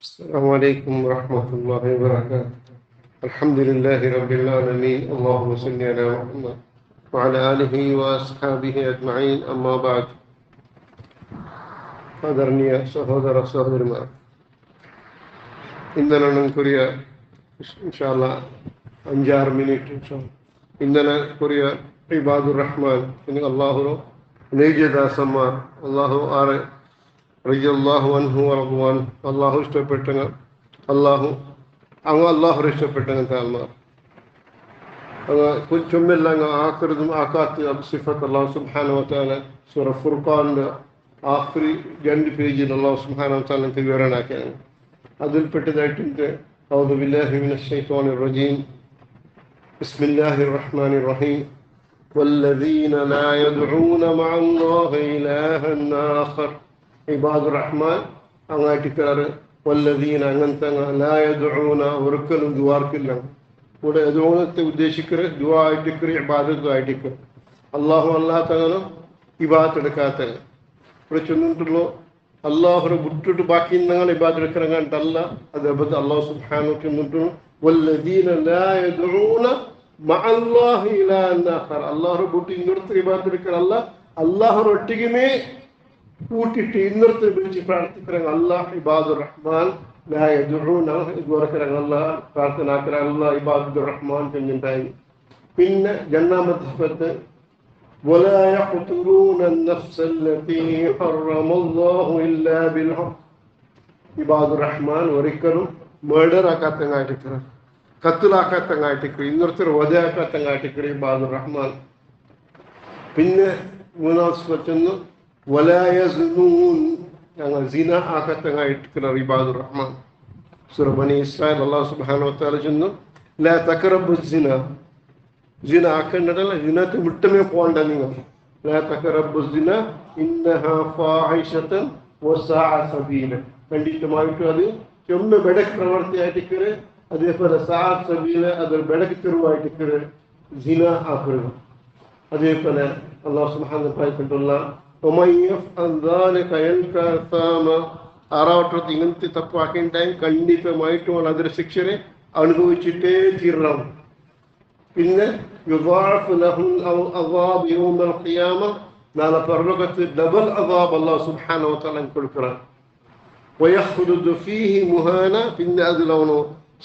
السلام عليكم ورحمة الله وبركاته. الحمد لله رب العالمين. اللهم صل على محمد وعلى آله وأصحابه أجمعين. أما بعد. ആദരണീയ സഹോദര സഹോദരിമാർ, ഇന്നലെ നമുക്കൊരു ഇൻഷാ അല്ലാഹ് 5-6 മിനിറ്റ് ഇന്നലെ കൊറിയ ഇബാദുർ റഹ്മാൻ അള്ളാഹു നൈജദാസന്മാർ അള്ളാഹു ആറ് റളിയല്ലാഹു അൻഹു വറദ്വാൻ അള്ളാഹു ഇഷ്ടപ്പെട്ടങ്ങ് അള്ളാഹു ഇഷ്ടപ്പെട്ടങ്ങ് താൽമാർ അങ്ങ് ചുമ്മില്ല അങ്ങ് ആക്കരുതും ആക്കാത്ത സിഫത്ത് അള്ളാഹു സുബ്ഹാനഹു വ തആല സൂറ ഫുർഖാനിന്റെ ആഖിരി 2 പേജിൽ അള്ളാഹു സുബ്ഹാനഹു വ തആല വിവരണമാക്കിയാണ്. അതിൽപ്പെട്ടതായിട്ട് അഊദു ബില്ലാഹി മിനശ് ശൈത്വാനിർ റജീം. ബിസ്മില്ലാഹിർ റഹ്മാനിർ റഹീം. വല്ലദീന ലാ യദ്ഊന മഅല്ലാഹി ഇലാഹൻ ആഖർ. ഇബാദുർ റഹ്മാൻ അങ്ങാട്ടിക്കാറ് വല്ലദീന അങ്ങനത്തെ ലാ യദ്ഊന ഒരിക്കലും ദുആർക്കില്ല. ഇവിടെ യദ്ഊനത്തെ ഉദ്ദേശിക്കറ് ദുആ ആയിട്ടിക്കറ് ഇബാദത്ത് ആയിട്ടിക്കറ്. അല്ലാഹു തആല ഇബാദത്ത് എടുക്കാത്ത ഇവിടെ ചെന്നിട്ടുള്ളൂ. അള്ളാഹുരെ വിട്ടിട്ട് ബാക്കി നിങ്ങൾ ഇബാദത്ത് എടുക്കറങ്ങാണ്ടല്ല. അതേപോലെ അള്ളാഹു സുബ്ഹാനഹു ചെന്നിട്ടു വല്ലദീന ലാ യദ്ഊന മഅല്ലാഹി ഇലാഹൻ ആഖർ. അള്ളാഹുരെ വിട്ട് ഇന്നൊരുത്തർ ഇബാദത്ത് എടുക്കറല്ല, അള്ളാഹുരെ ഒറ്റയ്ക്കുമേ കൂട്ടിട്ട് ഇന്നൊരുത്തർ വിളിച്ച് പ്രാർത്ഥിക്കറങ്ങ അല്ലാഹ് ഇബാദുർ റഹ്മാൻ ലാ യദ്ഊന ഇതുവരക്കറങ്ങ അല്ലാഹ് പ്രാർത്ഥന ആക്കറ അല്ലാഹ് ഇബാദുർ റഹ്മാൻ ചെന്നിട്ടായി. പിന്നെ ജന്നാമത്തെ സിഫത്ത് ولا يقتلون النفس التي حرم الله إلا بالحق. ഇബാദുർ റഹ്മാൻ ഒരിക്കലും മർഡർ ആക്കാത്തങ്ങായിട്ടിക്കറ, കത്തിലാക്കാത്തങ്ങായിട്ടിക്കറ, ഇന്നൊരുത്തർ വധയാക്കാത്തങ്ങായിട്ടിക്കറ ഇബാദുർ റഹ്മാൻ. പിന്നെ മൂന്നാം സിഫത്ത് വലാ യസ്നൂൻ ഞങ്ങൾ സിന ആക്കാത്തങ്ങായിട്ടിക്കറ ഇബാദുർ റഹ്മാൻ. സൂറ ബനി ഇസ്രായേൽ അല്ലാഹു സുബ്ഹാനഹു വ തആല ചെന്നു ലാ തഖറബു സിന, ജിന ആക്കേണ്ടതല്ല, ജിനത്തെ വിട്ടമേ പോകണ്ട. നിങ്ങൾ ലാ തഖറബു സിന ഇന്നഹാ ഫാഹിഷതൻ വസാഅ സബീല. ಖಂಡಿತವಾಗಿಟ್ಟು ಅದು ಚೊಮ್ಮೆ ಬೆಡಕ್ ಪ್ರವೃತ್ತಿ ಆಯ್ತಿಕ್ಕರೆ, അതേപോലെ സാഅത്ത് സബീല അതൊരു ಬೆಡക്ക് തെരുവായിട്ടിക്കರೆ ജിന ആക്കരുത്. അതേപോലെ അല്ലാഹു സുബ്ഹാനഹു വ തആല പറഞ്ഞിട്ടുള്ള വമൻ യഫ്അൽ ദാലിക യൽക അസാമ. ആറാവട്ടത്ത് ഇങ്ങനത്തെ തപ്പ് ആക്കേണ്ടായി ಖಂಡಿತമായിട്ടും അതൊരു ശിക്ഷനെ അനുഭവിച്ചിട്ടേ തീരണം. പിന്നെ യുദാഅഫു ലഹു അദാബ് യൗമൽ ഖിയാമ, നാളെ പരലോകത്ത് ഡബിൾ അദാബ് അല്ലാഹു സുബ്ഹാനഹു വ തആല കൊടുക്കണം. വയഖ്ലുദു ഫീഹി മുഹാന, പിന്നെ അതിലവനോ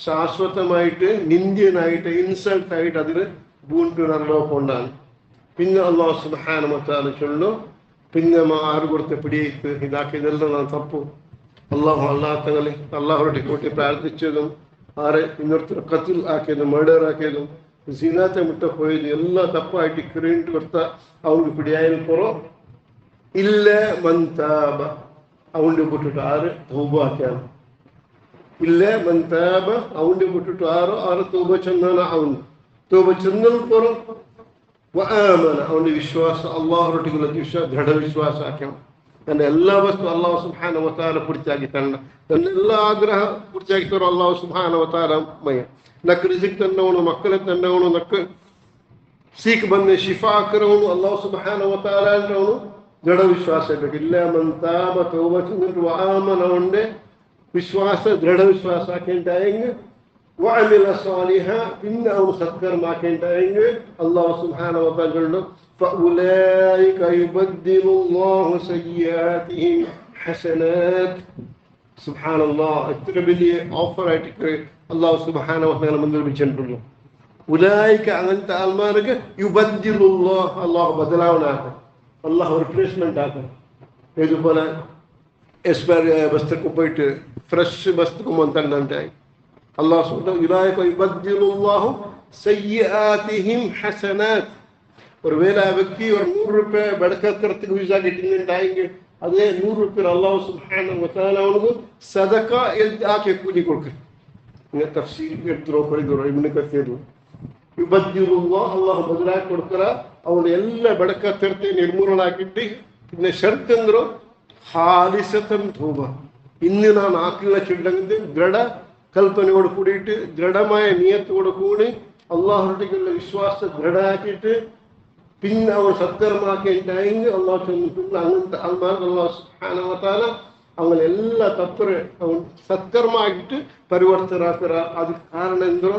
ശാശ്വതമായിട്ട് നിന്ദ്യനായിട്ട് ഇൻസൾട്ട് ആയിട്ട് അതിൽ വീണ്ടും കൊണ്ടാണ്. പിന്നെ അല്ലാഹു സുബ്ഹാനഹു വ തആല ചൊല്ലും പിന്നെ ആറ് കൊടുത്ത പിടിയിട്ട് ഇതാക്കിയതെല്ലാം ഞാൻ തപ്പു. തങ്ങളെ അള്ളാഹുടെ കൂട്ടി പ്രാർത്ഥിച്ചതും ആരെ ഇന്നൊരുത്തർ കത്തിൽ ആക്കിയതും മർഡർ ആക്കിയതും സിനാത്തെ മുട്ട പോയത് ಎಲ್ಲ ತಪ್ಪಾയിട്ട് ಕ್ರೀಂಟ್ ಬರ್ತಾ ಅವ್ನಿಗೆ പിടിയായാലും കുറോ ഇല്ല മന്താബ അവൻ്റെ ಬಿಟ್ಟಿಟ್ಟು ആറ് തൗബ ആക്കിയാണ്. ഇല്ല മന്താബ അവൻ്റെ ಬಿಟ್ಟಿಟ್ಟು ആറ് തൗബ ചെന്നാണ് അവൻ തൗബ ചെന്നാൽ കുറോ വആമന അവൻ്റെ വിശ്വാസം അള്ളാഹുരൊട്ടിക്കുള്ള ദൃഢവിശ്വാസം ആക്കണം. തന്റെ എല്ലാ വസ്തു അള്ളാഹു സുബ്ഹാനഹു വ തആല പൂർത്തിയാക്കി തരണം. തന്റെ എല്ലാ ആഗ്രഹം പൂർത്തിയാക്കി തരും അള്ളാഹു സുബ്ഹാനഹു വ തആല. ನಕ್ ರಿಜಿಕ್ ತಂದವನು, ಮಕ್ಕಳ ತಂದವನು, ನಕ್ ಸೀಕ್ ಬಂದ ಶಿಫಾ ಹಾಕಿರೋನು ಅಲ್ಲಾಹು ಸುಬ್ಹಾನಹು ವ ತಆಲ ಅಂದ್ರವನು ದೃಢ ವಿಶ್ವಾಸ ಇರಬೇಕು. ಇಲ್ಲ ಮನ್ ತಾಬ ತೌಬತನ್ ವ ಆಮನ ಒಂದೇ ವಿಶ್ವಾಸ ದೃಢ ವಿಶ್ವಾಸ ಹಾಕಿಂಟಾಯಂಗೆ ವಅಮಿಲ ಸಾಲಿಹ, പിന്നെ അവൻ സത്കർമ്മ ആക്കിയിട്ടായെങ്കിൽ അല്ലാഹു സുബ്ഹാനഹു വ തആല ചൊല്ലുന്നു ഫഉലൈക യുബദ്ദിലുല്ലാഹു സയ്യിആതിഹിം ഹസനാത്. സുബ്ഹാനല്ലാഹ്, എത്ര വലിയ ഓഫർ ആയിട്ട് അല്ലാഹു സുബ്ഹാനഹു വ തആല മുന്നിൽ വെച്ചിട്ടുള്ളൂ. ഉലൈക അങ്ങനത്തെ ആൾമാർക്ക് യുബദ്ദിലുല്ലാഹ് അല്ലാഹു ബദലാവനാക്കും, അല്ലാഹു റിപ്ലേസ്മെന്റ് ആക്കും. ഇതുപോലെ എക്സ്പയർ വസ്തുക്ക് പോയിട്ട് ഫ്രഷ് വസ്തുക്ക് മുൻതണ്ടായി അല്ലാഹു സുബ്ഹാനഹു ഉലൈക യുബദ്ദിലുല്ലാഹു സയ്യിആതിഹിം ഹസനാത്. ഒരു വേല വ്യക്തി ഒരു 100 രൂപ ബടക്കത്തിറത്തിക്ക് വീസ കിട്ടുന്നുണ്ടായെങ്കിൽ അതേ 100 രൂപ അല്ലാഹു സുബ്ഹാനഹു വ തആല അവർക്ക് സദഖ ആക്കി കൂലി കൊടുക്കും. ഇങ്ങനെ തഫ്സീർ എടുത്തോ കൊറിദോർ ഇബ്നു കസീർ യുബദ്ദിലുല്ലാഹ് അല്ലാഹു ബദലാക്കി കൊടുക്കற ಅವನು ಎಲ್ಲ ಬಡಕತ್ತಿರ್ತಿ ನಿರ್ಮೂಲನೆ ಹಾಕಿಟ್ಟು. പിന്നെ ഷർത്ത് എന്തോ ഹാലിസത്തൻ തൗബ, ഇന്ന് നാം ആക്കിയുള്ള ചിണ്ടങ്ങ് ദൃഢ കൽപ്പനയോട് കൂടിയിട്ട് ദൃഢമായ നിയത്തോട് കൂടി അള്ളാഹുള്ള വിശ്വാസ ദൃഢമാക്കിയിട്ട് പിന്നെ അവൻ സത്കർമാക്കിയിട്ടായെങ്കിൽ അള്ളാഹു അങ്ങനത്തെ അള്ളാഹു സുബ്ഹാനഹു വ തആല ಅವನ್ನೆಲ್ಲ ತಪ್ಪರೆ ಅವನು ಸತ್ಕರ್ಮ ಆಗಿಟ್ಟು ಪರಿವರ್ತರಾಕರ ಅದಕ್ಕೆ ಕಾರಣ ಎಂದ್ರು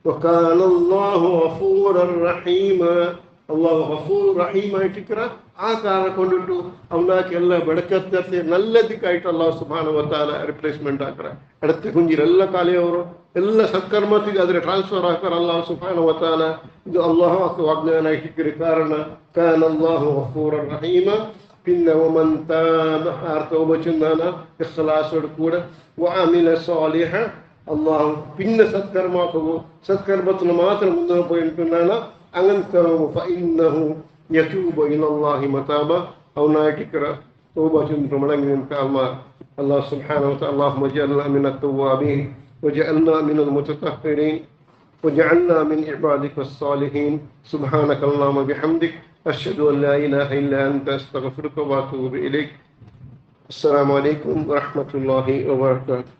وكان الله غفورا رحيما الله غفور رحيم ಆಯ್ತಿಕ್ರ ಆ ಕಾರಣ ಕೊಂಡಿಟ್ಟು ಅವನಾಕೆಲ್ಲ ಬೆಳಕತ್ತೆ ನಲ್ಲದಕ್ಕಾಯ್ತು ಅಲ್ಲಾಹ್ ಸುಬ್ಹಾನಹು ವ ತಆಲ ರಿಪ್ಲೇಸ್ಮೆಂಟ್ ಹಾಕ್ರ ಅಡತ್ತೆ ಕುಂಜಿರೆಲ್ಲ ಕಾಲಿಯವರು ಎಲ್ಲ ಸತ್ಕರ್ಮತಿಗೆ ಅದರ ಟ್ರಾನ್ಸ್ಫರ್ ಹಾಕ್ರ ಅಲ್ಲಾಹ್ ಸುಬ್ಹಾನಹು ವ ತಆಲ ಇದು ಅಲ್ಲಾಹ್ ವಾಗ್ದಾನ ಆಯ್ತಿಕ್ರ ಕಾರಣ ಕಾನ ಅಲ್ಲಾಹು ಗಫೂರ ರಹೀಮ പിന്നെ ومن تاب ആർത്തവ ചിന്താന ഇഖ്ലാസോട് കൂടെ വഅമില സാലിഹ അല്ലാഹു പിന്നെ സത്കർമാക്കു സത്കർമ്മത്തിന് മാത്രം മുന്നോട്ട് പോയിട്ടുണ്ടാണ് അങ്ങനത്തെ فإنه يتوب إلى الله متابا أو ناككرا توبة مدنگن كالما الله سبحانه وتعالى اللهم اجعلنا من التوابين وجعلنا من المتطهرين وجعلنا من عبادك الصالحين سبحانك اللهم وبحمدك أشهد أن لا إله إلا أنت أستغفرك وأتوب إليك السلام عليكم ورحمة الله وبركاته